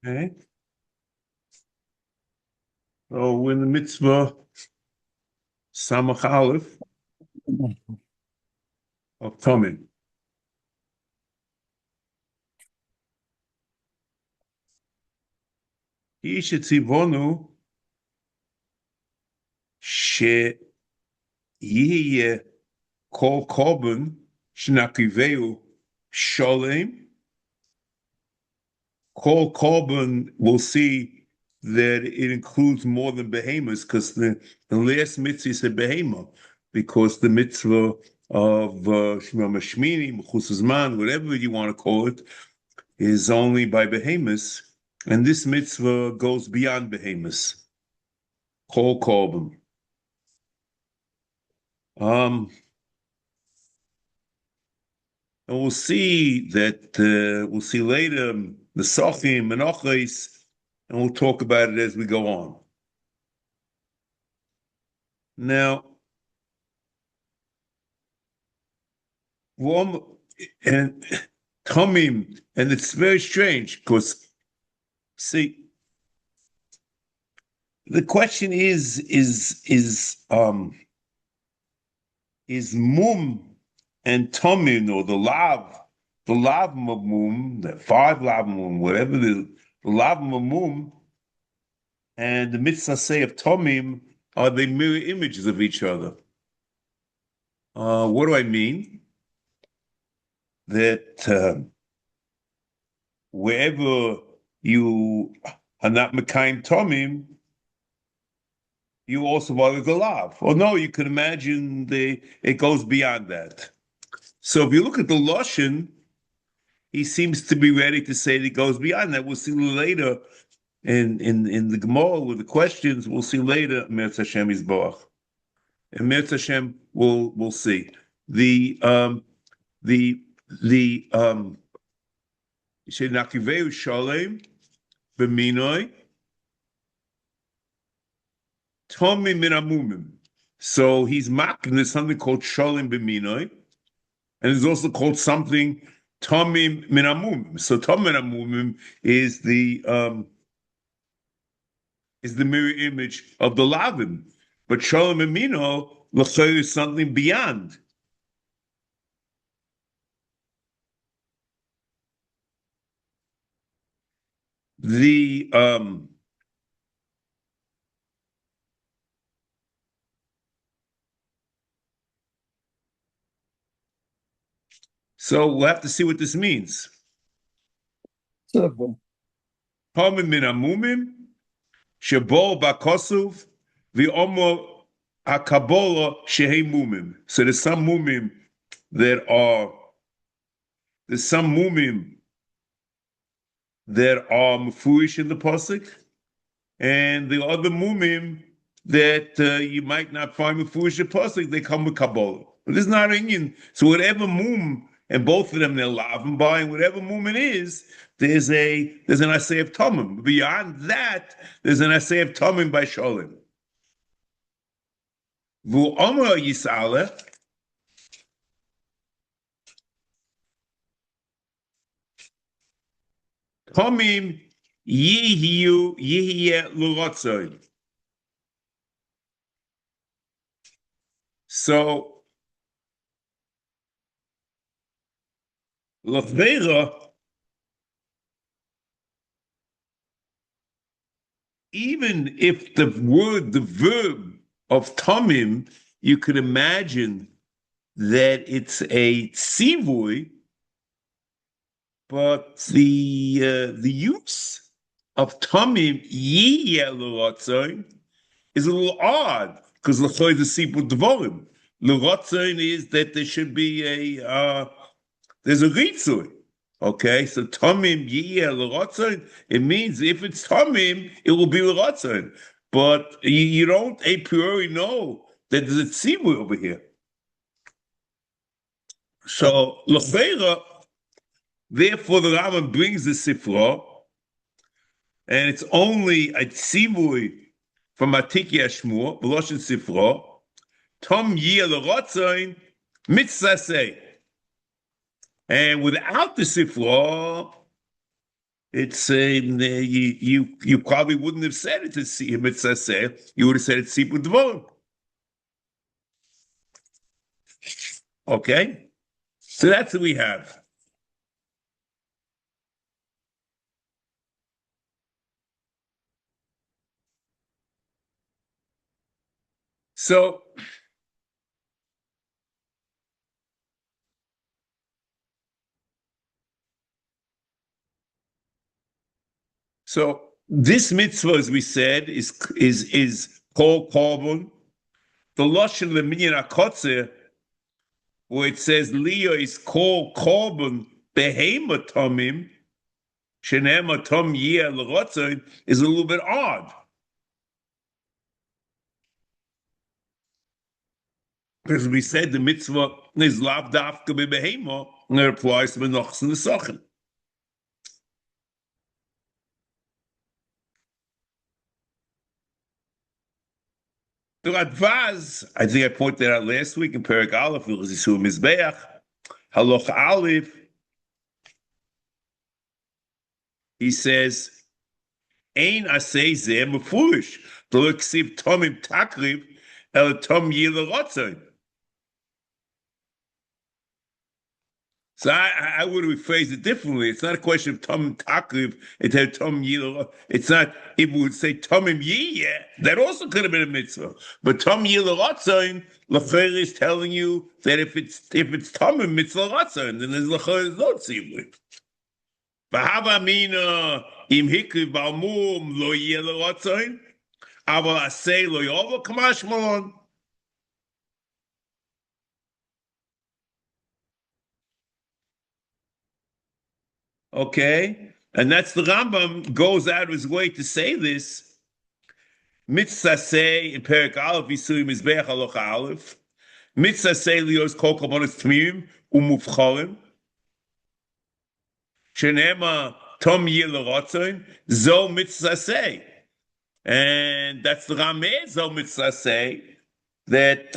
Okay. So in the mitzvah Samach Aleph of Tamim. Ish etzivonu she yeh kol korban shnakiveu sholem. Kol korban, we'll see that it includes more than behemoths because the last mitzvah said behema, because the mitzvah of Shema Mashmini, Mechus Zman, whatever you want to call it, is only by behemoths, and this mitzvah goes beyond behemoths. Kol korban. And we'll see that we'll see later the Sachim and Ochais, and we'll talk about it as we go on. Now, and Tamim, and it's very strange because, see, the question is mum and Tamim, or the lav mum, the 5 lav mum, whatever the lav mum, and the mitzvah of Tamim are they mirror images of each other. What do I mean? That wherever you are not Mekayim Tamim, you also bother the lav. Or no, you could imagine it goes beyond that. So if you look at the Lashon, he seems to be ready to say that it goes beyond that. We'll see later in the Gemara with the questions. We'll see later. Mirz Hashem Yisboach, and Mirz Hashem we'll see the Nakiveu Shalem b'minoi Tomim min amumim. So he's mocking. There's something called Shalem b'minoi, and there's also called something Tomim min amumim. So Tomim min amumim is the mirror image of the lavim, but Shalem b'mino l'chayr is something beyond. The so we'll have to see what this means. Tomim min amumim shebo bakosuv v'omo hakabola shehei mumim. So there's some mumim that are mufurish in the pasuk, and the other mumim that you might not find mufurish in the pasuk, they come with kabbalah. But this is not Indian. So whatever mum, and both of them they're lavim by, and whatever mum it is, there's an Aseh of Tamim. Beyond that, there's an Aseh of Tamim by Sholem. Vu Omer Yisale. Tamim yeye lirtzon. So l'chveira, even if the verb of tamim, you could imagine that it's a tzivui, but the use of tamim yeye lirtzon is a little odd, because l'choy is a sipur dvorim. Lirtzon is that there should be there's a ritzui. Okay, so tamim yiyeh l'ratzon, it means if it's tamim, it will be l'ratzon. But you don't a priori know that there's a tzivui over here. So l'cheira, therefore the Rambam brings the Sefer, and it's only a tzivui from Atiki Ashmur, B'loshen Sefer, Tom yiyeh l'ratzon, Mitzvas. And without the Sefer, It's you probably wouldn't have said it to see him. It's Aseh. You would have said it's Sipur Dvorim. Okay, so that's what we have. So this mitzvah, as we said, is called Karbon. The Lashon Leminyan Akotze, where it says Leah is called Karbon Behema Tamim, Shenema Tam Yeh Leratzon, is a little bit odd. Because we said the mitzvah is lav dafka behema, and it applies to Menachos and the Sachin. The Radvaz, I think I pointed out last week in Perek Aleph, Yisur Mizbeach, Haloch Aleph, he says, Ein Aseh Zeh Mefurish, Lo Ksiv Tomim Takriv, El Tom Yeh Leratzon. So I would have rephrased it differently. It's not a question of Tom Takriv, it's a Tom Yeh. It's not, if we would say Tomim Yeh, that also could have been a mitzvah. But Tom Yeh Leratzon, L'cher is telling you that if it's Tomim, mitzvah Leratzon, then there's L'cher is no tzivui. V'hava mina im hikriv balmum lo Yeh Leratzon, aval aseh lo yovo kamash malon. Okay, and that's the Rambam goes out of his way to say this. Mitzvah say in Perek Aleph Yisur Mizbeach Haloch Aleph. Mitzvah say lios kol korbanos tamim umufcharim. Shenema tom yeh leratzon zo mitzvah say, and that's the Rameh zo mitzvah say that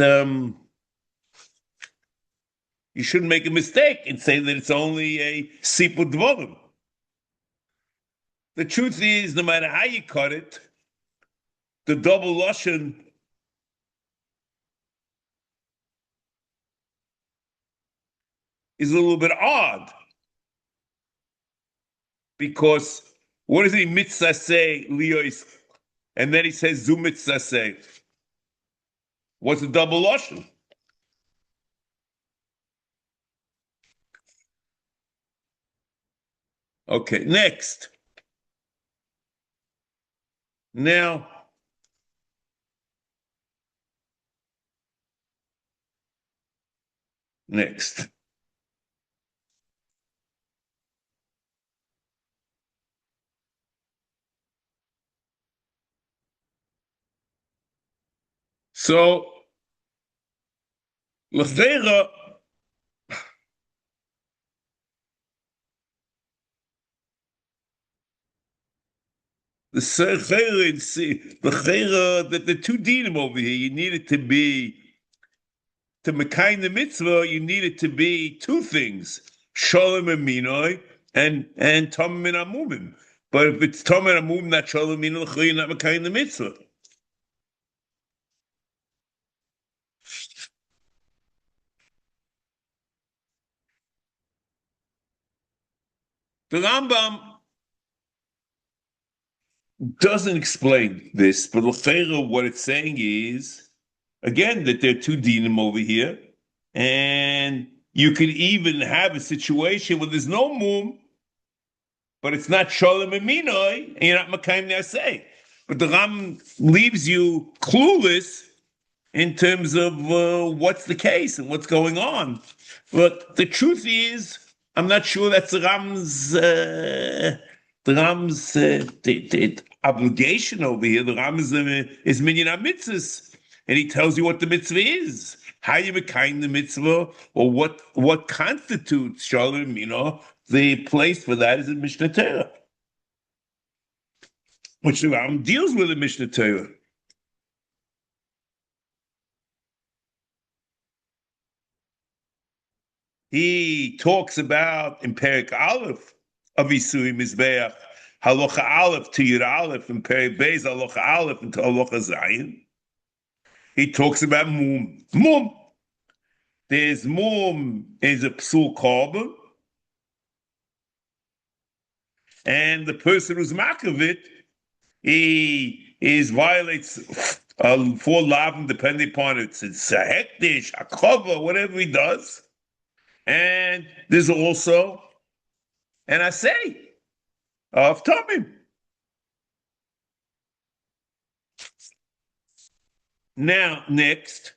you shouldn't make a mistake and say that it's only a sipur dvorim. The truth is, no matter how you cut it, the double lashon is a little bit odd, because what does he mitzvah say lios, and then he says zu mitzvah say? What's the double lashon? Okay, next. Now, next. So, l'cheira, the l'cheira, that the two dinim over here, you need it to be, to mekayim the mitzvah, you need it to be two things, shalom and minoi, and tam min amumim. But if it's tam min amumim, not shalom minoi, l'cheira, you're not mekayim the mitzvah. The Rambam doesn't explain this, but l'cheira, what it's saying is, again, that there are two dinim over here, and you could even have a situation where there's no mum, but it's not shalom and minoi, and you're not makayim ne'aseh. But the Ram leaves you clueless in terms of what's the case and what's going on. But the truth is, I'm not sure that's the Ram's obligation over here. The Ram is minyan mitzvahs, and he tells you what the mitzvah is, how you mekayim the mitzvah, or what constitutes shalom. The place for that is in Mishnah Torah, which the Ram deals with in Mishnah Torah. He talks about in Perek Aleph of Isui Mizbeach, Halacha Aleph to Yud Aleph, and Perek Beis Halacha Aleph into Halacha Zayin. He talks about mum. Mum. There's mum is a psul carbon, and the person who's mark of it, he violates for lavim depending upon it. It's a hektish, a cover, whatever he does. And there's also an Aseh of Tamim. Now, next,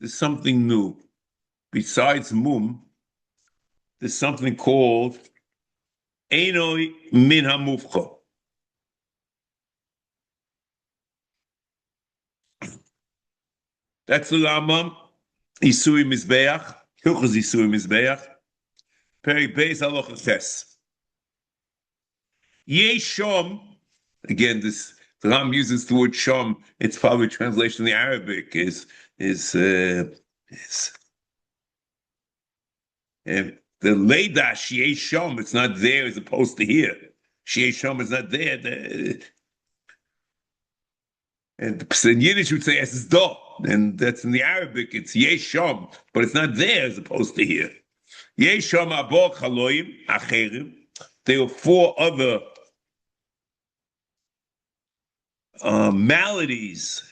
there's something new. Besides mum, there's something called Einoi min hamufcha. That's the Rambam, Isui Mizbeach, Hilchos Isui Mizbeach, Perek Beis Halacha Tes. Yeh shom, again, the Rambam uses the word shom. It's probably translation in the Arabic is the leidash yeh shom. It's not there as opposed to here. Yeh shom is not there. And in Yiddish would say es do, and that's in the Arabic. It's yeh shom, but it's not there as opposed to here. Yeh shom abo chaloim acherim. There were 4 other maladies.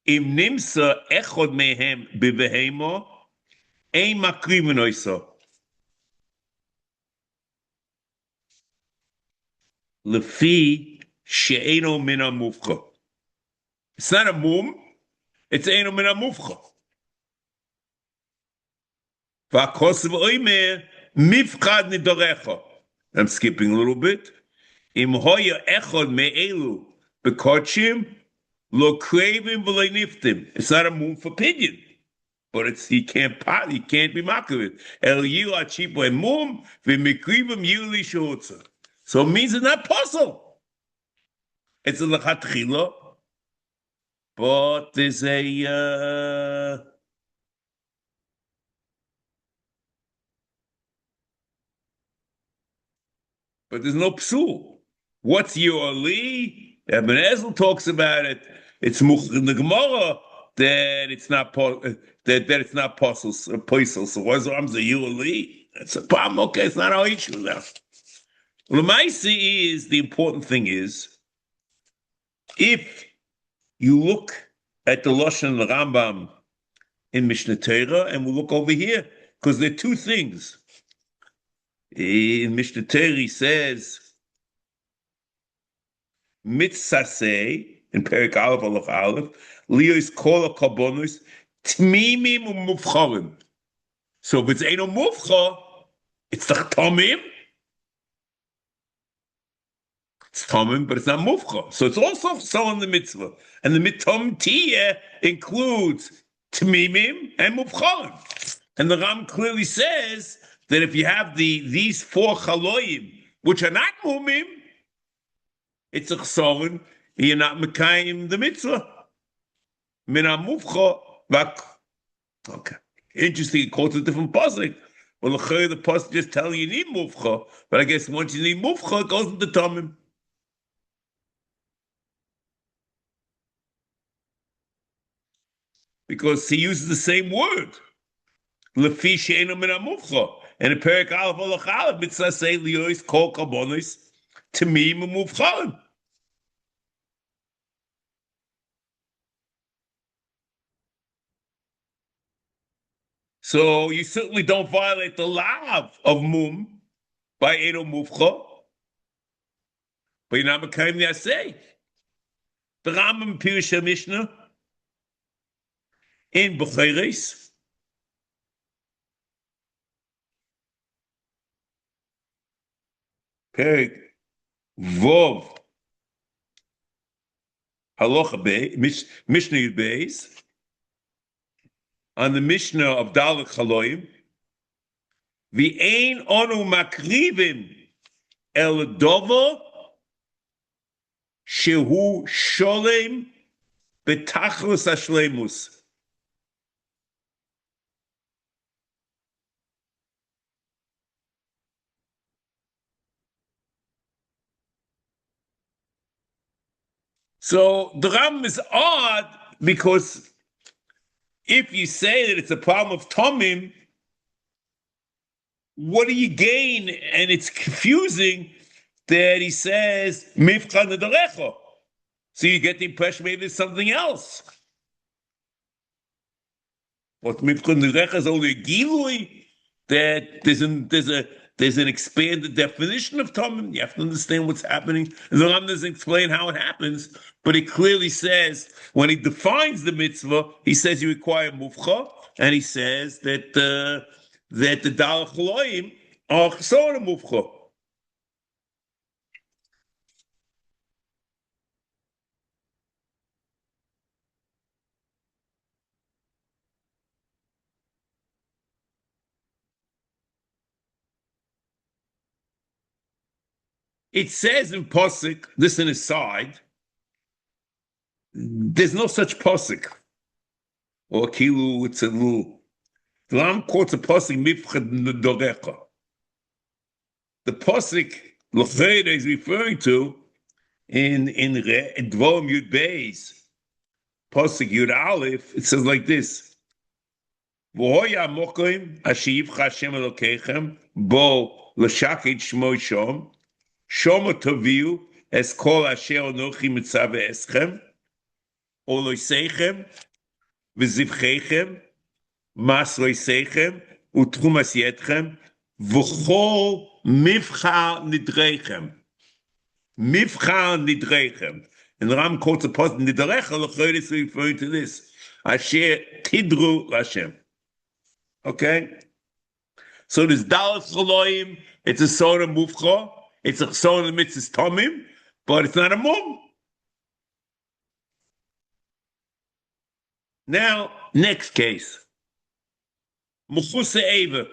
Im nimsa echod mehem bebehemo ein makriven oiso. Lefi she'eno min hamufcha. It's not a mum, it's eno min hamufcha. V'akosev oimer mifchad nidorecha. I'm skipping a little bit. Im hoya echod me'elu bekochim lo kravim v'lo niftim. It's not a mum for pidyon, but he can't be makriv. El yilu achipo and mum v'mikrivim yilu lishotza. So it means it's not possible. It's a lechatchila, but there's but there's no psul. What's your ali? Ibn Ezel talks about it. It's in the Gemara that it's not that it's not possible. So what's Ramza you ali? It's a problem. Okay, it's not our issue now. L'maisi is the important thing is if you look at the Lashon of the Rambam in Mishnah Torah, and we'll look over here, because there are 2 things. In Mishnah Torah, he says, Mitzvas in Perek Aleph Halacha Aleph, Liyos kol ha'karbonos tmimim u'muvcharim. So if it's Eino Muvcha, it's the Tamim. It's Tamim, but it's not Muvcha. So it's also so in the mitzvah. And the mitom tiyeh includes Tmimim and Muvcharim. And the Ram clearly says that if you have these 4 chaloyim, which are not mumim, it's a chsorin, you're not mekayim the mitzvah. Min ha-muvcha, okay. Interesting, it quotes a different pasuk. Well, the pasuk just telling you need muvcha, but I guess once you need muvcha, it goes into tamim. Because he uses the same word. Lefi she'enu min ha-muvcha. And in Perek Aleph Halacha Aleph, Mitzvah say liyois kol karbonos tamim u'muvcharim. So you certainly don't violate the lav of mum by eno muvcha, but you're not mekayim the Aseh. The Rambam Pirush Mishnah in Bechoros, Perek Vov Halacha Bei Mishnah Yud Beis, on the Mishnah of Dalet Chaloim, V'ein onu makrivim el dovo shehu sholem betachlos hashlemus. So the Rambam is odd because if you say that it's a problem of Tamim, what do you gain? And it's confusing that he says, Mifcha nedarecha. So you get the impression maybe it's something else. What Mifcha nedarecha is only a gilui, that there's an expanded definition of Tamim. You have to understand what's happening. And the Rambam doesn't explain how it happens, but it clearly says, when he defines the mitzvah, he says you require mufcha, and he says that the dalach choloim are chesor mufcha. It says in Pasuk, this an aside, there's no such Pasuk. Or kilu, it's a little. The Ram quotes a Pasuk, Mifcha nedarecha. The Pasuk, L'chayda is referring to in Dvorim Yud Beis, Pasuk Yud Aleph, it says like this: V'hoya mokim asher yivcha Hashem Elokeichem bo l'shakid shmo shom shom toviu es kol asher anochi mitzaveh eschem o loiseichem v'zivcheichem mas loiseichem utrumas yetchem v'chol mivcha nidreichem. Mivcha nidreichem. And the Ram quotes a post, Nidarecha l'choyed is referring to this. Asher tidru Hashem. Okay? So this Dalas Choloim, it's a sort of mufcha, it's a sort of mitzvahs Tamim, but it's not a mum. Now, next case. Mechusa Eva.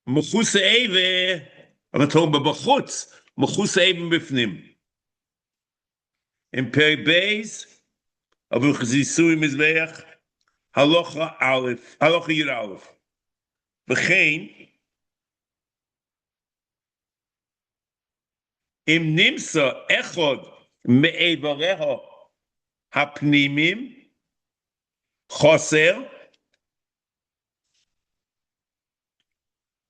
Mechusa Eva, I'm talking about Bachutz. Mechusa Eva bifnim. In Peri Beis, Avu Chazisui Mizbeach, Halacha Aleph, Halacha Yud Aleph. V'chein, Im Nimsa Echod Me'evareha Hapnimim Choser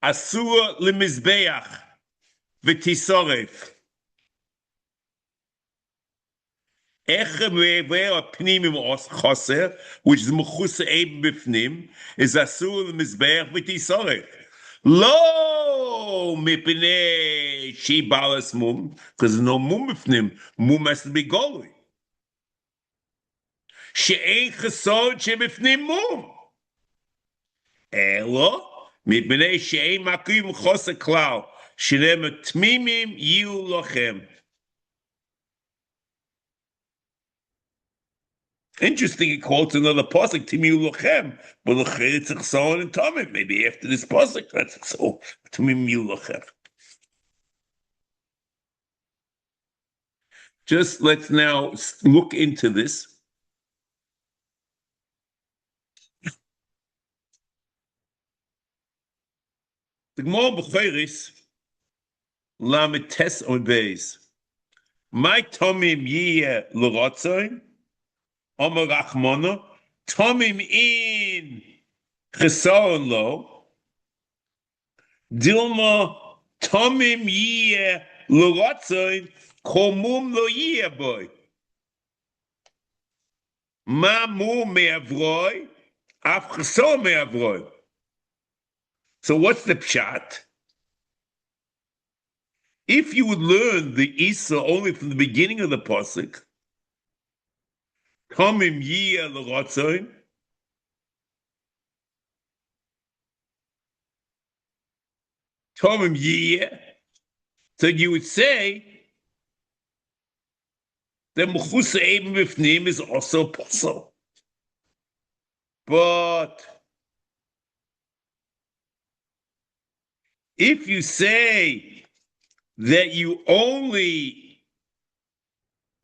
Asur Lemizbeach V'tisoref. Which is mechusa eben bifnim, is asur l'mizbeach v'tisorech. Lo mipnei she balas mum, because there's no mum bifnim. Mum has to be golui. She'ein chesod shebifnim mum. Elo mipnei she'ein makim chosa klal, she'nem tmimim yiu lochem. Interesting, he quotes another pasuk, Timiu lochem, but lochem it's chesor and tamim. Maybe after this pasuk, that's so Timiu lochem. Just let's now look into this. The Gemara B'Choris Lamed Tes on Beis. My Tamim Yie lirtzon. Omer Rachmana, Tamim in Chesaron lo, Dilma Tamim Yie lirtzon, Komum lo Yie boy. Ma mu me'avroi, af Chesor me'avroi. So what's the pshat? If you would learn the Isa only from the beginning of the pasuk, Tamim Yie lirtzon, Tamim Yie, so you would say that mechusa eben bifnim is also possible. But if you say that you only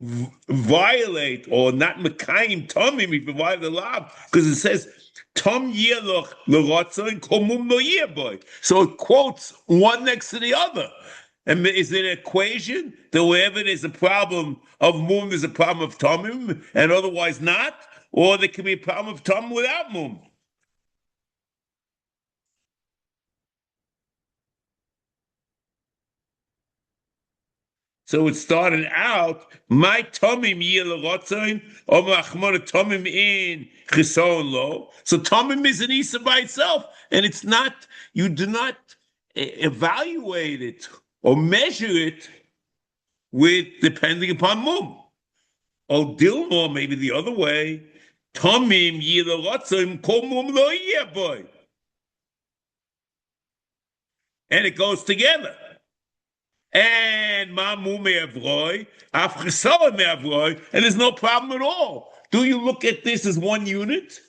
violate or not mekayim tamim if you violate the law, because it says tam yeh lirtzon komum lo yeh boy, so it quotes one next to the other, And is it an equation that wherever there's a problem of mum, there's a problem of tamim, and otherwise not? Or there can be a problem of tamim without mum? So it started out, my tamim yeye lirtzon, or machmor tamim in chisaron lo. So tamim is an isa by itself, and it's not, you do not evaluate it or measure it with depending upon mum. Or Dilma, maybe the other way, tamim yeye lirtzon, kol mum lo yeh boy. And it goes together. And mamu me'avroi, afchisaron me'avroi, and there's no problem at all. Do you look at this as one unit?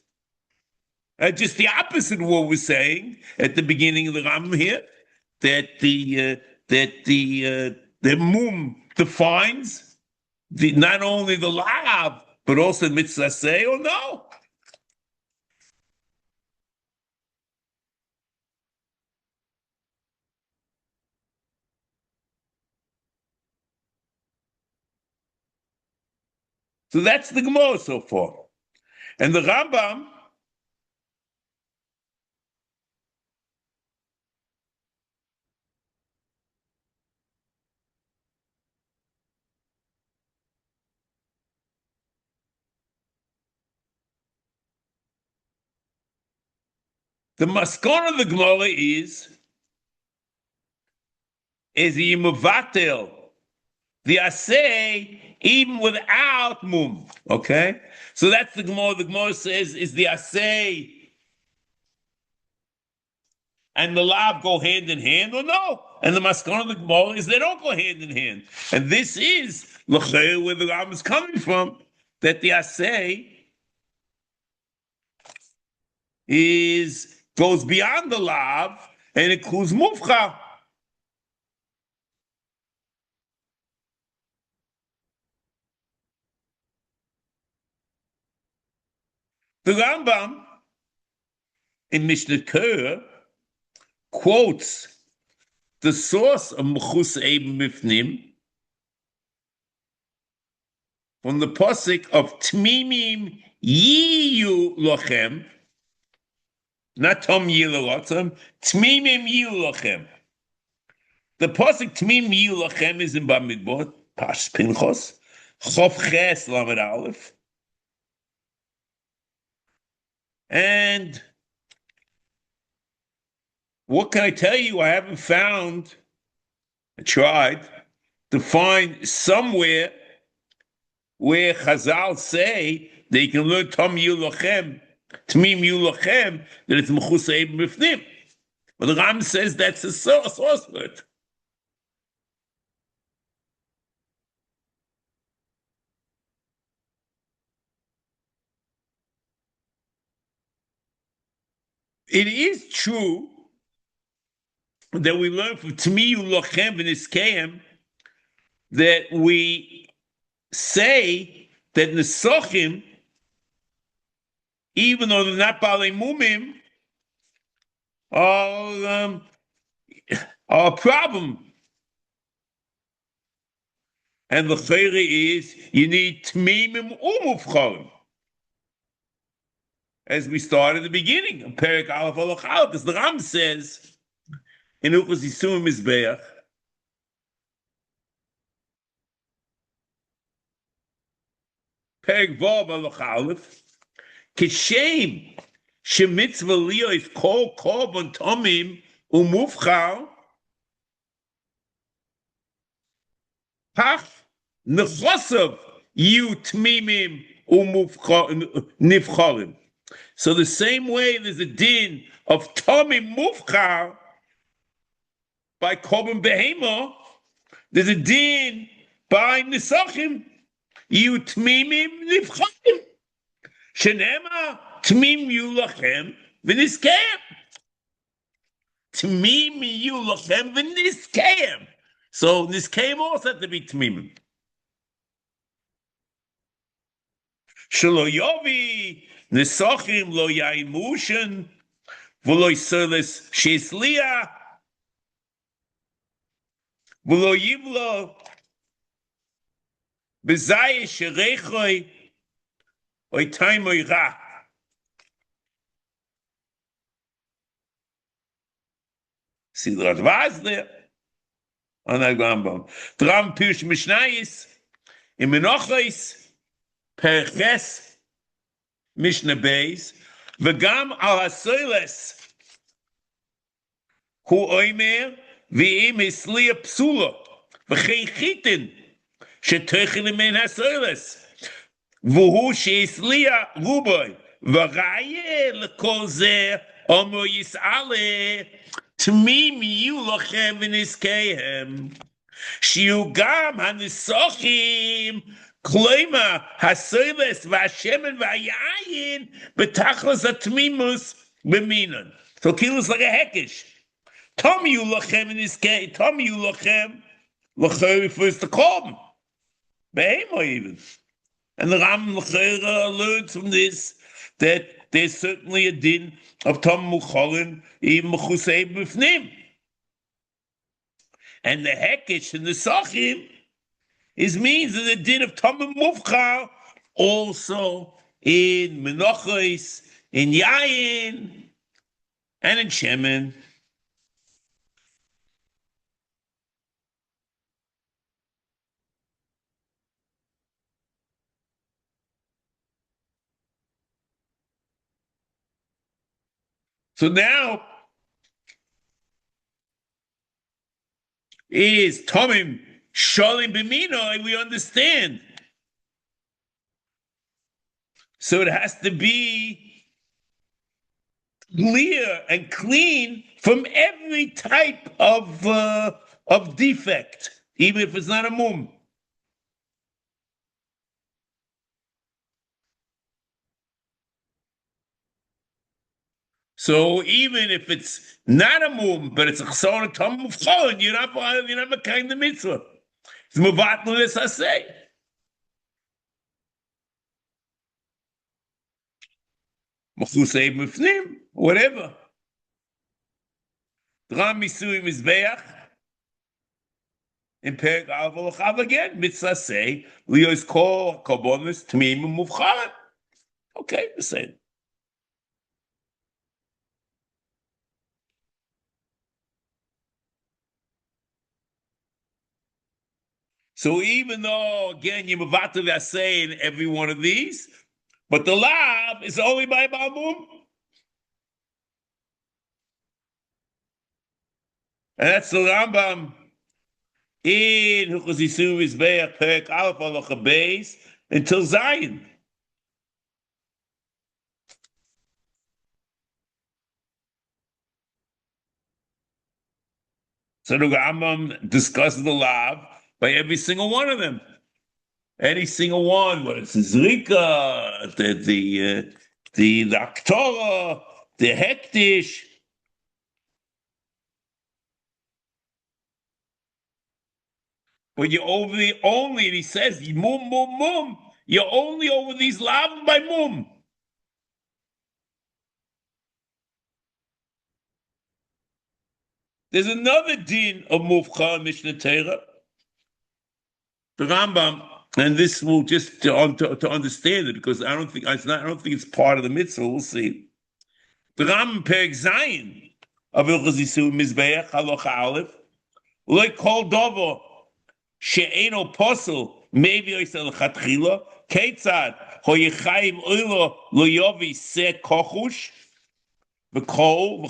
Just the opposite of what we're saying at the beginning of the Rambam here, that the mum defines not only the lav but also the Mitzvas, or no? So that's the Gemara so far. And the Rambam, the maskon of the Gemara is he mevatel the Aseh even without mum. Okay, so that's the Gemara. The Gemara says, is the Aseh and the lav go hand in hand or no? And the maskon of the Gemara is they don't go hand in hand. And this is l'chei where the Rambam is coming from, that the Aseh goes beyond the lav and includes mufcha. The Rambam in Mishnah Torah quotes the source of Mechus Eben Mifnim from the pasuk of Tmimim Yiyu Lochem, not Tom Yiyu Lochem, Tmimim Yiyu Lochem. The pasuk Tmimim Yiyu Lochem is in Bamidbar, Pash Pinchos, Chof Ches Lamed Aleph. And what can I tell you? I haven't found, I tried to find somewhere where Chazal say they can learn Tom Yulachem, Tmim Yulachem, that it's Mechus Eben Mifnim. But the Ram says that's a source for it. It is true that we learn from Tmiyu Lochem and Iskeim that we say that Nesochim, even though they're not Balei Mumim, are a problem. And the Chayre is you need Tmimim Umufcharim. As we start at the beginning, of Perek Aleph Alach Aleph, as the Ram says in Ukhos Yisum Mizbeach, Perek Vav Alach Aleph, Kishem Shemitzvah Liyah is Kol Korban Tamim Umufchar Pach Nechosav Yu Tmimim Nivcharim. So the same way there's a din of Tamim Mufchar by Korban Behema, there's a din by Nesachim Yu Tmimim Nivcharim. Shenema Tmim Yulachem V'niskeim. Tmim Yulachem V'niskeim. So Niskeim also have to be Tmimim. Shelo Yovi Nesachim lo ya'imushin v'lo yiseles sheisliya V'lo yivlo b'zayis sherechoi oy time oy ra. See the Radvaz there. On that Rambam. Dram Pirush Mishnayis in Menochos Perches Mishnah Beis v'gam al hasoiles hu oimer v'im hisliya psula v'chein chitin sheteuchen imen hasoiles v'hu shehisliya ruboy v'raye l'kol zeh omo yis'ale תמים יהיו לכם ונזכיהם, שיהיו גם הניסוחים, כלומר, הסוילס והשמן והיין, בתכלס התמימוס במינן. So כאילו זה like a hekish. תום יהיו לכם ונזכיהם, תום יהיו לכם, לכם refers to carbon. בהמה even. And the Ram learns from this that there's certainly a din of Tom Mukholin, even Mechusei B'fnim. And the Hekish and the Sachim means that the din of Tom Mufchar also in Menachos, in Yayin, and in Shemen. So now is Tomim Sholim B'minoi, we understand. So it has to be clear and clean from every type of defect, even if it's not a mum. So even if it's not a mum, but it's a chsor tom mufchon, you're not makayim the mitzvah. It's muvatlu this Aseh. Mechusei b'fnim, whatever. Dram misui mizbeach. In Perek Aval again, Mitzvas say, Leo's call Karbonis Tmim Mufcharan. Okay, the same. So even though, again, you mavato say in every one of these, but the lab is only by Balmum. And that's the Rambam in Huchos Yisur Mizbeach Perek Aleph Halacha Beis until Zion. So the Rambam discusses the lab by every single one of them. Any single one, whether it's the Zrika, the Aktora, the Hektish. But you're over the only, and he says, mum, mum, mum. You're only over these lav by mum. There's another din of Mufcha Mishnah Torah. The Rambam, and this will just to understand it, because I don't think it's part of the mitzvah. We'll see. The Rambam Perek Zayin of Hilchos Yisur Mizbeach Halacha Aleph, like Kol Dovo she'eno posel maybe oisel chatchila ketzad hoyechayim oilo lo yovi se kochush v'kol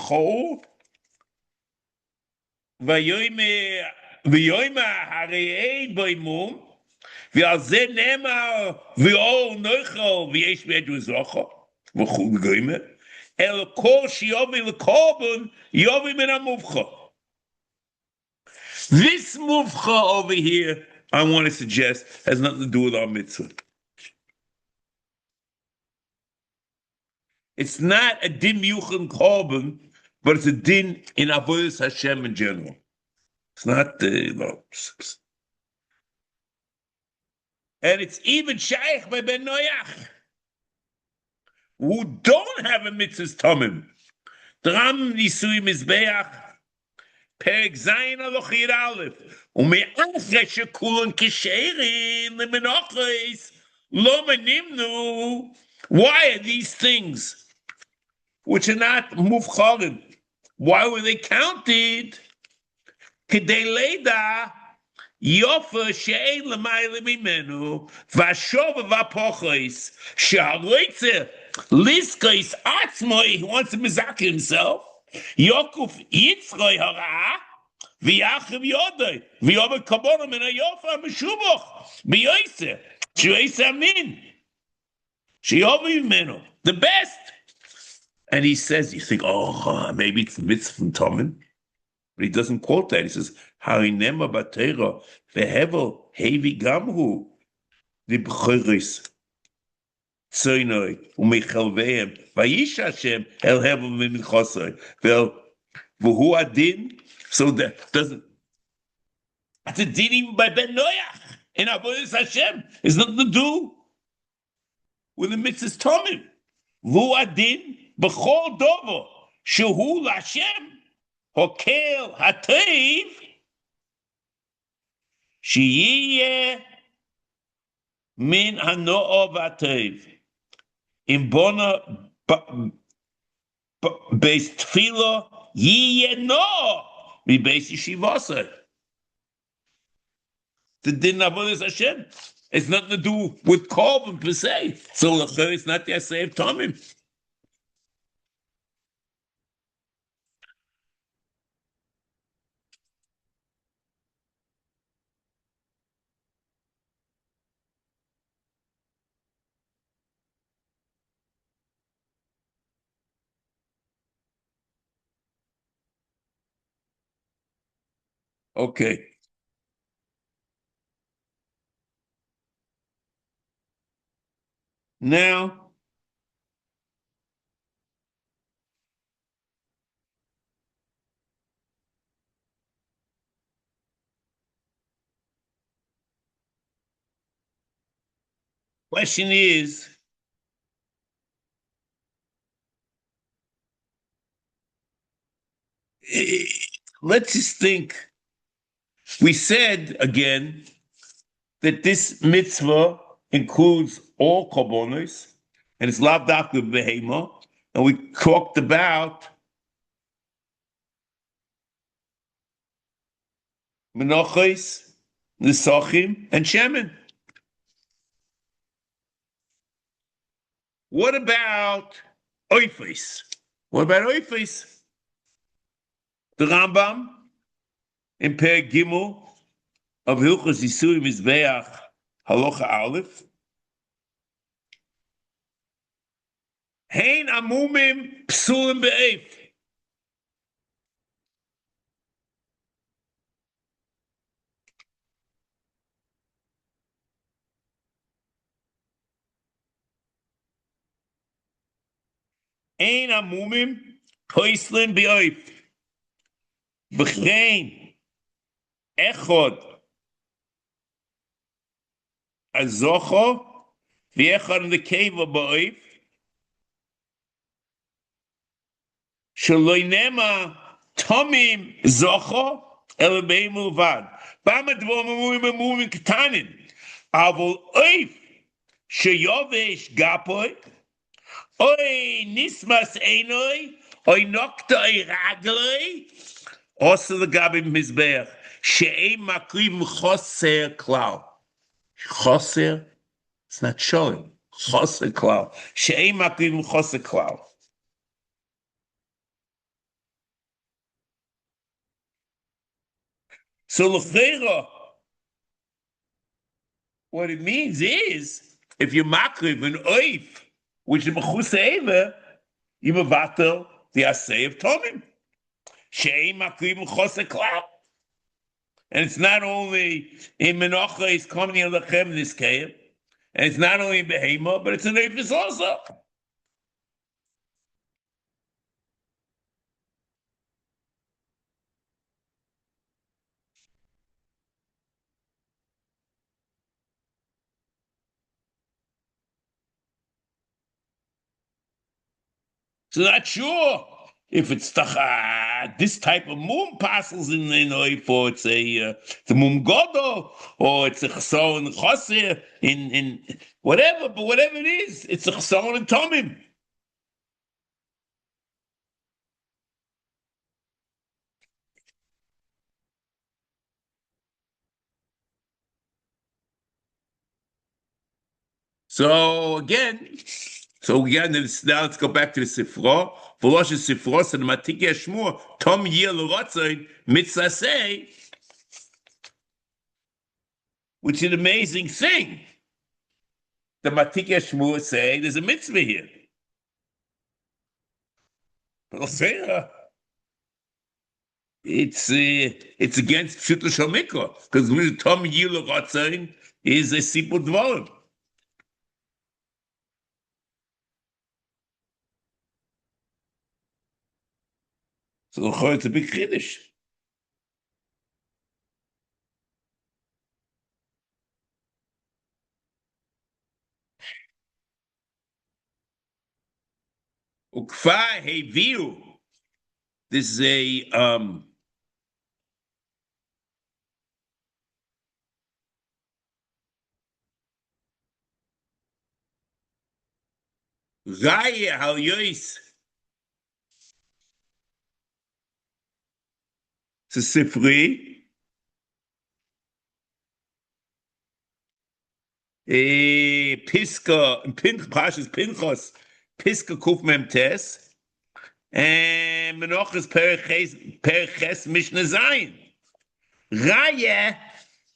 v'yoyme harei boimum v'al ze nemar v'ol noichel v'yesh v'edu zocha v'chul v'goyme el kol she'yovi l'korbon yovi min ha'muvcha. This muvcha over here, I want to suggest, has nothing to do with our mitzvah. It's not a din yuchel korban, but it's a din in avodas Hashem in general. It's not and it's even shaykh by Ben Noyach, who don't have a mitzvah's tamim. Dram nisui mizbeach פרק זין הלוך ייר א', ומאחרי שכולן כשרים למנוחס, לא מנימנו. Why are these things, which are not muvcharim, why were they counted? כדי לידע, יופי שאין למעלה ממנו, והשוב והפוחס, שהרוצה ליסקוס עצמו, he wants to mizak himself, יוקוף יצרוי הרעה, ויחם יודי, ויאמר קבונו מן היופי המשובח, ביועסה, שיועסה אמין, שיובי ממנו, the best. And he says, you think, oh, maybe it's the mitzvah from Tמים. But he doesn't quote that. He says, Harinema batera vehevel hevi gamhu libchoris tzoynoi umechelvehem vayish Hashem el hevel mimichosoi vel v'hu adin. So that doesn't. That's a din even by Ben Noach in Avodas Hashem. It's nothing to do with the mitzvahs Tמים. V'hu adin b'chol dovo shehu l'Hashem. Hokel hativ שיהיה min hano'ov hativ im bona beis tefillah yiyeh no mi beis yeshivasa. The din of Avodas Hashem, it's nothing to do with Korban per se. So it's not the Aseh of Tמים. Okay. Now, question is, let's just think. We said again that this mitzvah includes all korbanos, and it's lav dafka behema, and we talked about menachos, nesachim, and shemen. What about oifis? What about oifis? The Rambam in Perek Gimel of Hilchos Yisui Mizbeach Halacha Aleph. Hein amumim psulim be'ef. Ein amumim poislim be'ef. B'chein echod azocho v'echad nekeva be'ef. Shaloi nema Tמים zocho el be'emu vad. Bama dvom amumim ketanin. Avol oif sheyovesh gapoy. Oy nismas einoi. Oy nokta oy ragloi. Also the gabi mizbeach. She'ein makriv choser klau. Choser, it's not showing. Choser klau. She'ein makriv choser klau. So l'cheira, what it means is, if you're makriv an oif, which is mechus eva, you mevatel the aseh of Tמים. She'ein makriv choser klau. And it's not only in Menachos, it's coming in Lechem, this came, and it's not only in Behema, but it's in Eifis also. So not sure if it's Tachar. this type of mum passes in for it's a mum godo, or it's a chasson chosir in whatever, but whatever it is, it's a chasson and tamim. So again, now let's go back to the Sefer. V'losh Sefer, so the Matik Yashmur, Tom Yeh L'Rotzain, Mitzvas, which is an amazing thing. The Matik Yashmur say there's a mitzvah here. I'll say it's against Pshuto Shomikra, because Tom Yeh L'Rotzain is a Sipur Dvarim. So it's a big chiddush. Ukfa heviu. This is a Raya Hal Yois. It's a Sifri. Piska, Pashas Pinchos, Piska Kuf Memtes, and Menochas Perches Mishnah Zayin. Raya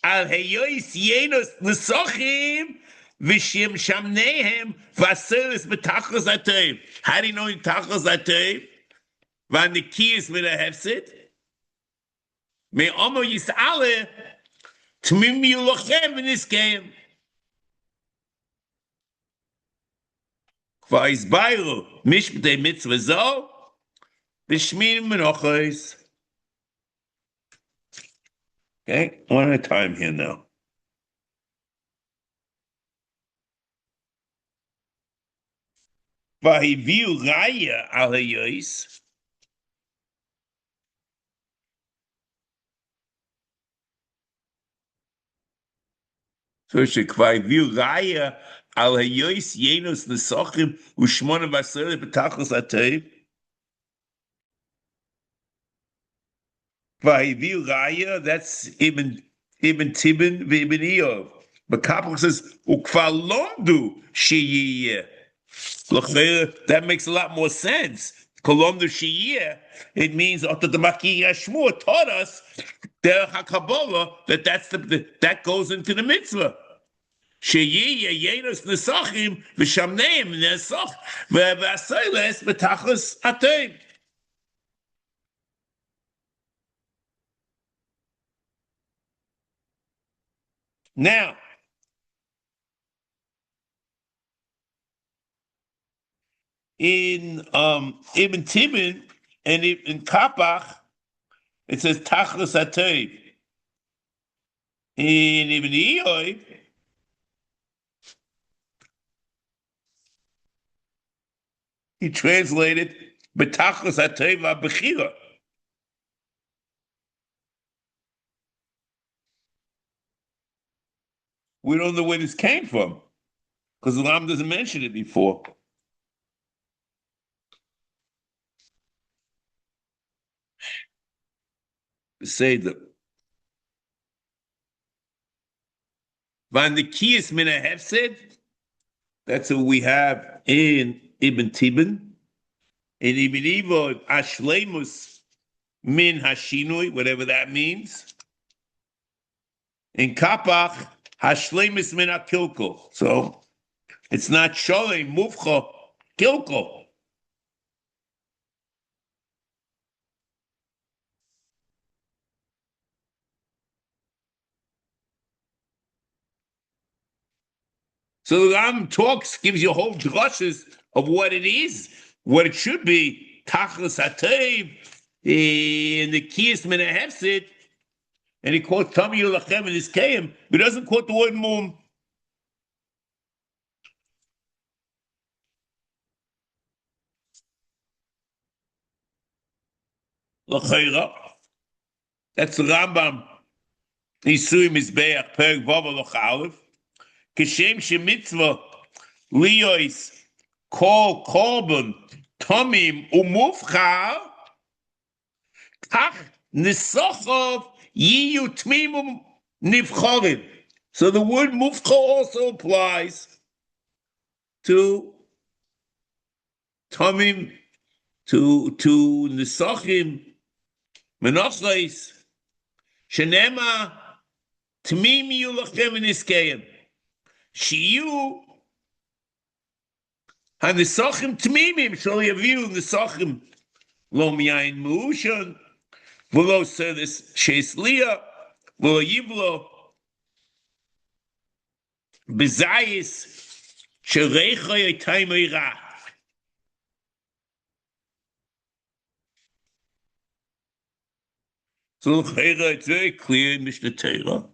al Heyois Yenos Nesochim Vishim Shamnehem Vaselis Betachos Atayim. How do you know in Tachos Atayim? Van the Kiyas with a Hefsit? Me Omo Yisale Tmim Yulochem in this game. Va'izbayru mishptei mitzvah zo b'shmin menochos. Okay, one at a time here now. Vahiviu raya al hayois. So vahiviu raya al hayois yenos nesochim u'shmona v'aseret b'tachos atayim. Vahiviu raya, that's Ibn Tibin v'Ibn Iyov. But Kapach says ukvar londu sheyeh. That makes a lot more sense. Kolomdu sheyeh, it means that the Maki Yashmur taught us the Hakabbalah that goes into the mitzvah. Sheyeh yenos nesachim v'shamneim nesach v'asoles b'tachos atayim. Now, in Ibn Tibin and in Kapach, it says Tachlis Atayv. In Ibn Iyov, he translated B'Tachlis Atayv B'Chira. We don't know where this came from because the Ram doesn't mention it before. Say that Van the Kiyas Mina Hefsed, that's what we have in Ibn Tibin. In Ibn Iyov, Ashlemus Min Hashinui, whatever that means. In Kapach, Hashlemus Min HaKilkul. So it's not Sholem Mufcha Kilkul. So the Ram gives you a whole drushes of what it is, what it should be. Tachlis Hatayv, in the Kiyas Min HaHefsid, and he quotes Tami Yulachem in his Kayim, but he doesn't quote the word Mum. l'chayra. That's the Rambam. Isui Mizbeach Perek Vav Loch Aleph. Kishem shemitzvah liyois kol korban tamim umufchar kach nisochov yiyu tmimum nivchorim. So the word mufchar also applies to tamim, to nisochim, menachos, shenema tmim yiyu lachem v'niskeyim. Shiur hanisachim tmimim shall yaviu nisachim lo miyayin muushan v'lo sedes sheis liya v'lo yivlo b'zayis shereicha yitayim eira. So it's very clear in Mishnah Torah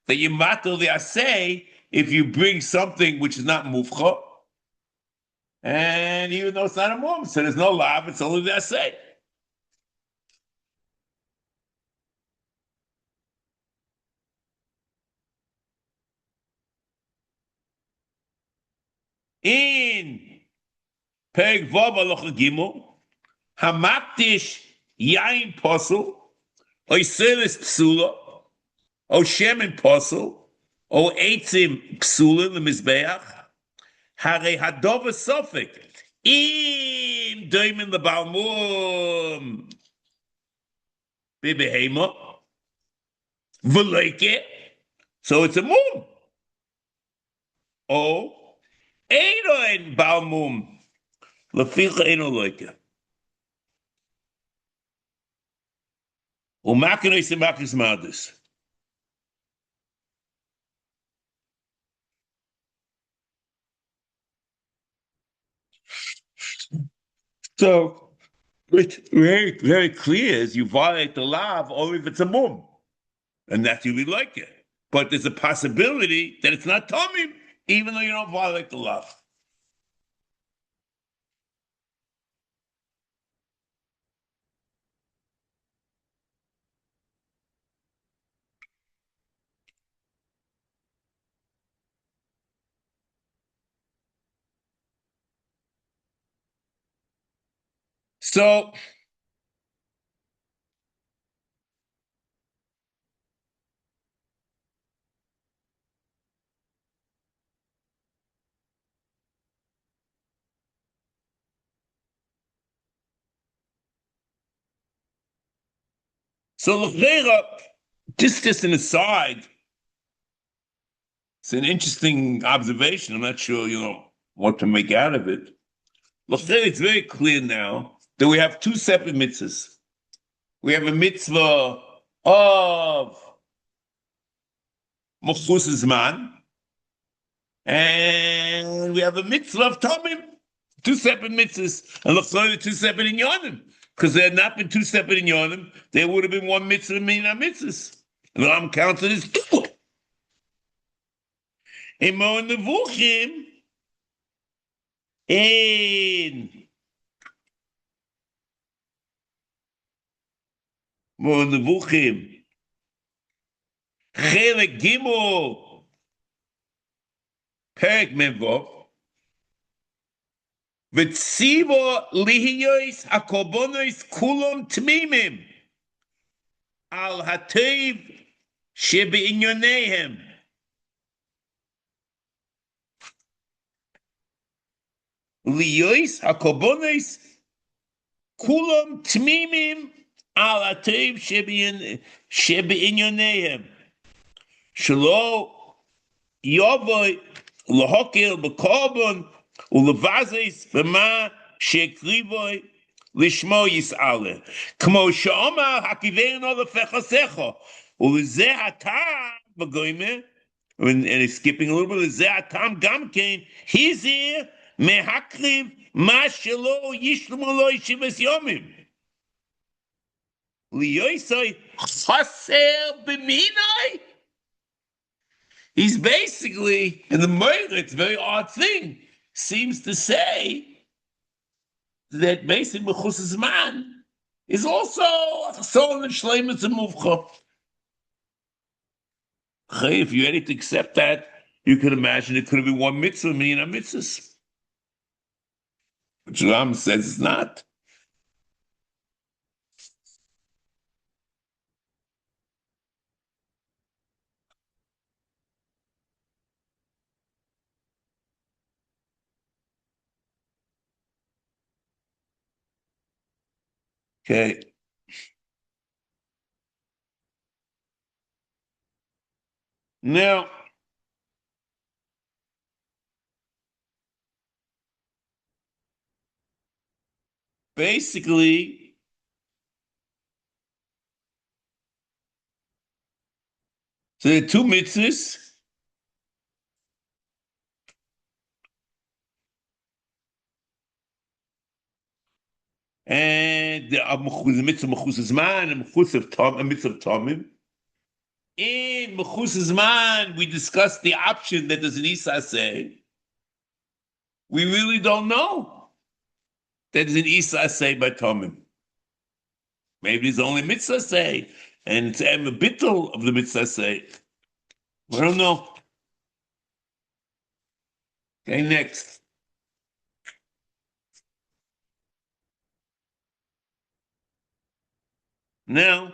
that you matter the Aseh if you bring something which is not mufcha, and even though it's not a mum, so there's no lav, it's only the Aseh. In Perek Vav Halacha Gimel, hamaktish yain posel, or seres psula, or shemen posel, or eitzim psula lemizbeach, hare hadova sofik, im doimen lebalmum, bebehema, v'leike, so it's a mum. Or eidoin balmum, leficha eino leike. Umakino isimakis madis. So it's very, very clear as you violate the law only if it's a mum, and that's you like it. But there's a possibility that it's not tamim, even though you don't violate the law. So l'chera, just an aside, it's an interesting observation. I'm not sure, what to make out of it. L'chera, it's very clear now that we have two separate mitzvahs. We have a mitzvah of Mechus Zman, and we have a mitzvah of Tamim. Two separate mitzvahs, and l'chera, two separate inyanim. Because there had not been two separate inyanim, there would have been one mitzvah in our mitzvahs. And I'm counted as two. In Mo Nevuchim, in Mo Nevuchim, Chelek Gimel, Perek Mevov, V'tzivo lihiyois hakobonos kulom tmimim al hateiv shebeinyonehem. Liyois hakobonos kulom tmimim al hateiv shebeinyonehem. Shelo yovoy lahokil b'korbon ulevazes b'ma shekrivoy lishmo yis'ale. Kmo she'omar hakivenu lefechasecho ulezeh hatam v'goyme. And it's skipping a little bit. Ulezeh hatam gamkein hizir mehakriv ma shelo yishlomo lo yishivas yomim. Liyoisoi chaser b'minoi. He's basically, in the murder, it's a very odd thing, seems to say that basically Mechus Zman is also Chasson and Shleimus and Muvcha. If you're ready to accept that, you can imagine it could have been one mitzvah, meaning a mitzvahs. But Ram says it's not. Okay. Now, basically, so there are two mitzvahs. And the mitzvah Mechus Zman and mitzvah of Tamim. In Mechus Zman, we discussed the option that there's an Aseh. We really don't know that there's an Aseh by Tamim. Maybe there's only mitzvah say, and it's a bittul of the mitzvah say. We don't know. Okay, next. Now,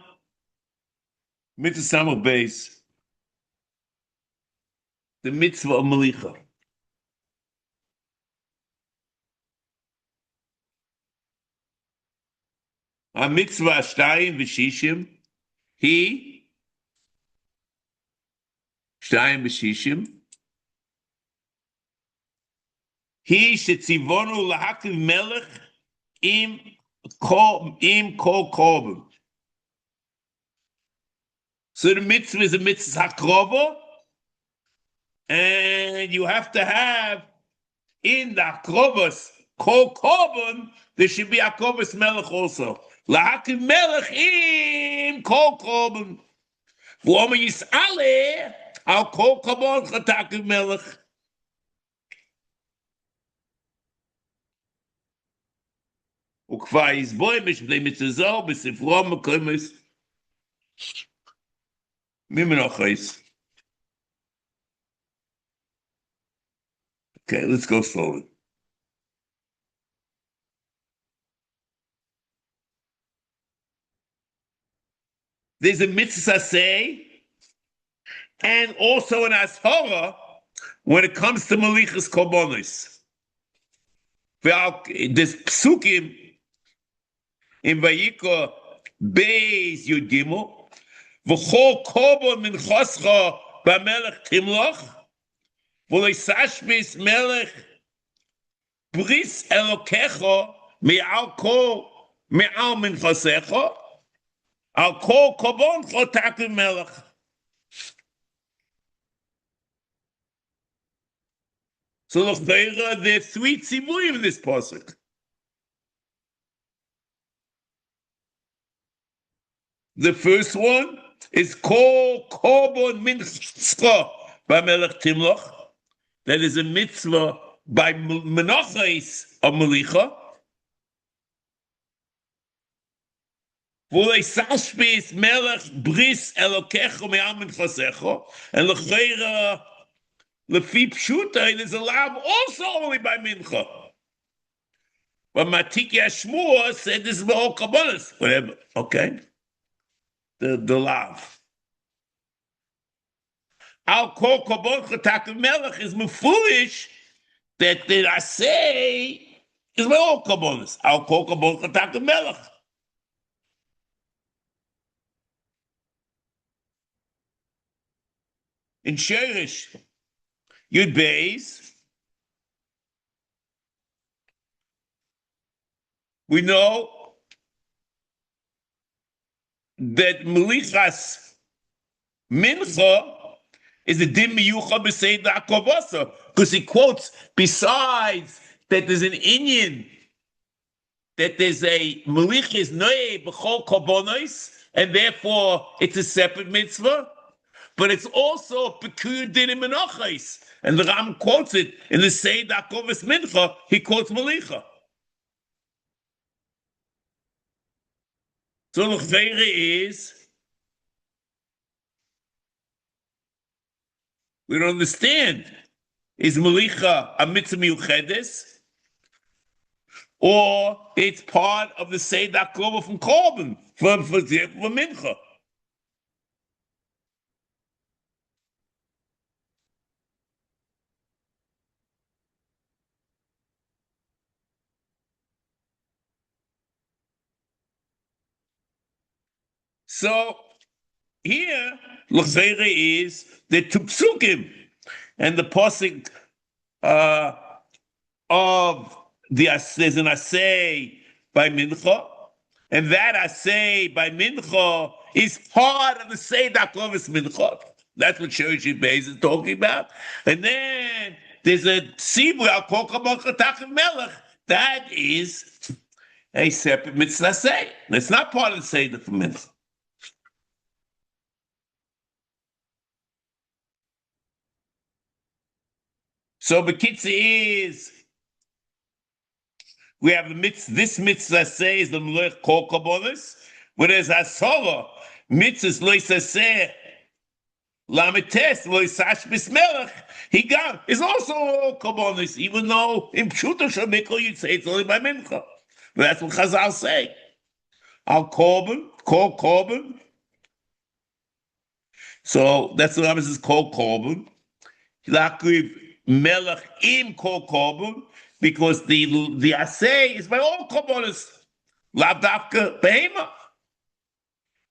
mitzvah samach beis, the mitzvah of malicha. A mitzvah shtayim v'shishim, he shtayim v'shishim, he shetzivonu lahakiv melech im kol korban. So the mitzvah is a mitzvah hakrova, and you have to have in the hakrovas kol korban, there should be hakrovas melech also. Lahakiv melech im kol korban. V'omer yis'aleh al kol korban chatakiv melech. Ukva yizboy b'shnei mitzvah b'sifro mekomis mimenochais. Okay, let's go slowly. There's a mitzvah say, and also an ashara when it comes to malichas korbanos. There's psukim in Vayikra Beis Yud Gimel, v'chol korban min choscha b'melech timloch, v'loisashmis melech bris elokecha me'al min chosecha, al kol korbancha takiv melech. So there are three tzivurim in this pasuk. The first one is kol korban min choscha b'melech timloch. That is a mitzvah by menachos of malicha. V'olei sashbis melech bris elokecha me'al min chosecha, and l'cheira lefi pshuta it is allowed also only by mincha. But Matiki Ashmua said this is all kabbalas, whatever. Okay, the lav. Al kol karboncha takiv melech is mefulish that the Aseh is all kabbalas. Al kol karboncha takiv melech. In Sherish, Yud Beis, we know that Melichas Mincha is a dim miyucha b'seid ha'kovasa, because he quotes, besides that there's an Inyan, that there's a Melichas noe b'chol korbanos, and therefore it's a separate mitzvah, but it's also a peculiar din in menachos. And the Ram quotes it in the Seid HaKovas Mincha, he quotes Melicha. So l'chveira is, we don't understand. Is melicha a mitzvah miuchedes, or it's part of the seder klova from Korban, for example, for mincha? So here, l'chveira is the two psukim, and the pasuk of there's an Aseh by mincha, and that Aseh by mincha is part of the seder klovis mincha. That's what Shiur Beis is talking about. And then there's a Sibur al kol carboncha taqriv melech. That is a separate mitzvah Aseh. It's not part of the seder for mincha. So Bekitza is, we have this mitzvah says the melech kol karbonos, whereas Hasora mitzvahs lo yisaseh lamites lo yisash bismelech he got is also karbonos, even though in pshuto shamikol you'd say it's only by mincha. But that's what Chazal say. Al korban, kol korban. So that's what happens is kol korban. Taqriv melech im kol korban. Because the Aseh is by all korbanos, lav dafka behema.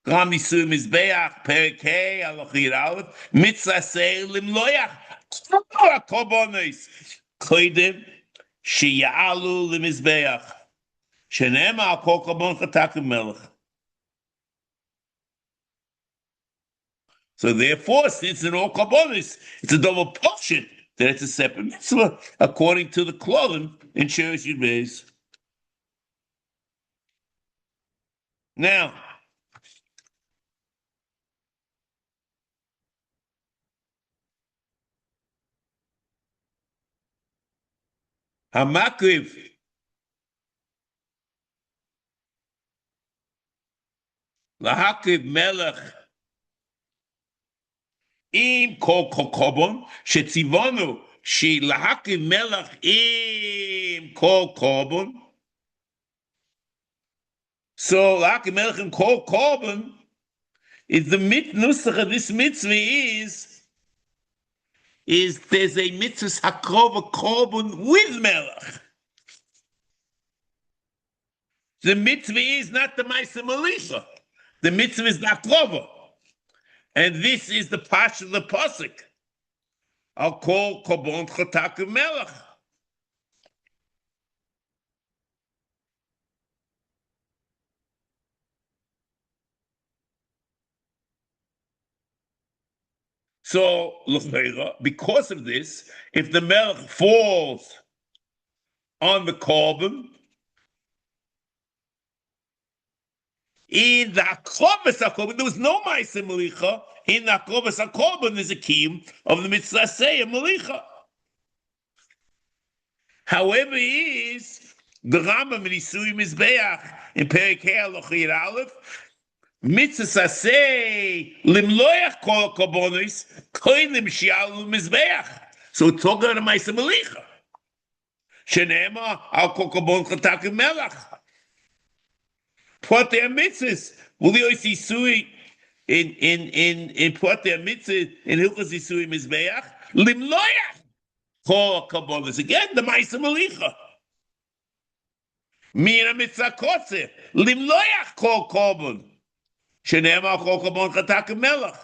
Gam yisu mizbeach perikei alochir aleph mitzvah Aseh limloach kol korbanos koydem sheyalu limizbeach shenema al kol karboncha taqriv melech. So therefore, since in all korbanos it's a double portion, that it's a separate mitzvah according to the Klolim in Shiur Beis. Now, HaMakriv lahakriv melech im kol korban shetzivonu she lahakriv melech im kol korban. So lahakriv melech im kol korban is the nusach of this mitzvah is there's a mitzvah hakrova korban with melech. The mitzvah is not the ma'aseh melicha. The mitzvah is the hakrova. And this is the pash of the pasuk. I'll call karboncha taqriv melech. So, because of this, if the melech falls on the korban, in the akrobas hakorban, there was no ma'aseh melicha. In the akrobas hakorban, there's a kiyum of the mitzvah Aseh melicha. However, is the Rambam in Isui Mizbeach in Perikei Alochir Aleph, mitzvah Aseh limloach kol karbonos koinim shialu Mizbeach. So it's talking about ma'aseh melicha. Shenema al kol karboncha taqriv melech. Put their mitzvahs. Will you see Isui in put their mitzvahs in Hilchos Isui Mizbeach limloach kol karbonos. Again, the ma'aseh melicha. Mina mitzvah kotze limloach kol korban shenema kol karboncha taqriv melech.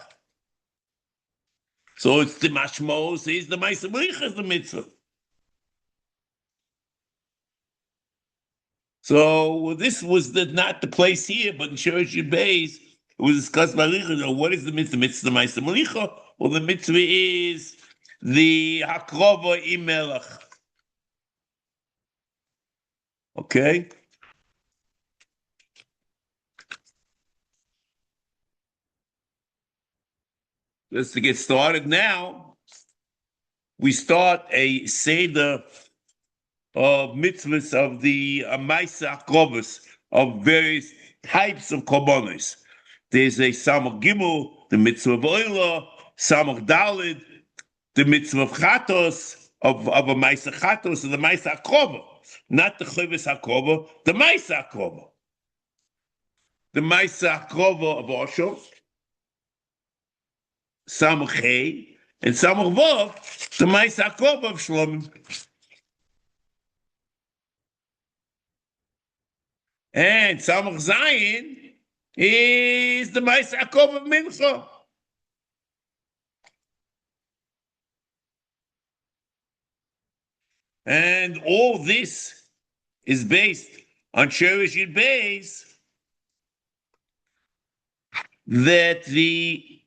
So it's the mashmos is the ma'aseh melicha is the mitzvah. So this was not the place here, but in Shiur Beis it was discussed by Licha. What is the mitzvah? Mitzvah the ma'aseh melicha, or the mitzvah is the hakrova im melech. Okay. Let's get started now. We start a seder of mitzvahs of the ma'aseh akrovos of various types of korbanos. There's a Samach Gimel, the mitzvah of Oila, Samach Dalid, the mitzvah of Chatos, of a Maisa Chatos, and the Maisa Akrova. Not the Chayvis Akrova, the Maisa Akrova. The Maisa Akrova of Osho, Samach Hey, and Samach Vav, the Maisa Akrova of Shlomim. And Samach Zayin is the Maisa Akrova of Mincha. And all this is based on Sherish Yud Beis, that the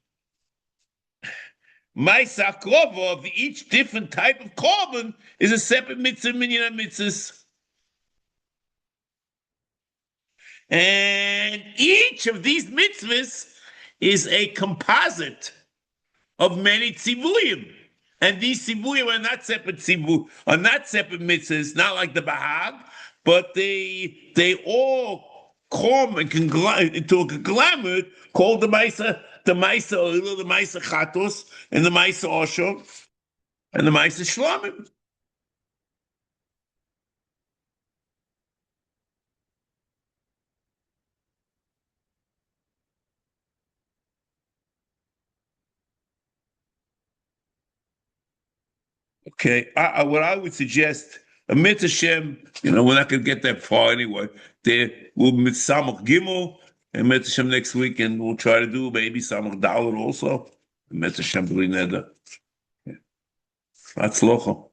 Maisa Akrova of each different type of carbon is a separate mitzvah, minyan mitzvahs. And each of these mitzvahs is a composite of many tzivuyim. And these tzivuyim are not separate mitzvahs, not like the Bahag, but they all come and into a conglomerate called the Maisa Oila, the Maisa Chatos, and the Maisa Osho, and the Maisa Shlomim. Okay, what I would suggest, a mitzvah Shem, we're not going to get that far anyway. There will be Samach Gimel and mitzvah Shem next week, and we'll try to do maybe Samach Dalet also. Mitzvah Shem B'li Neder. Hatzlocha.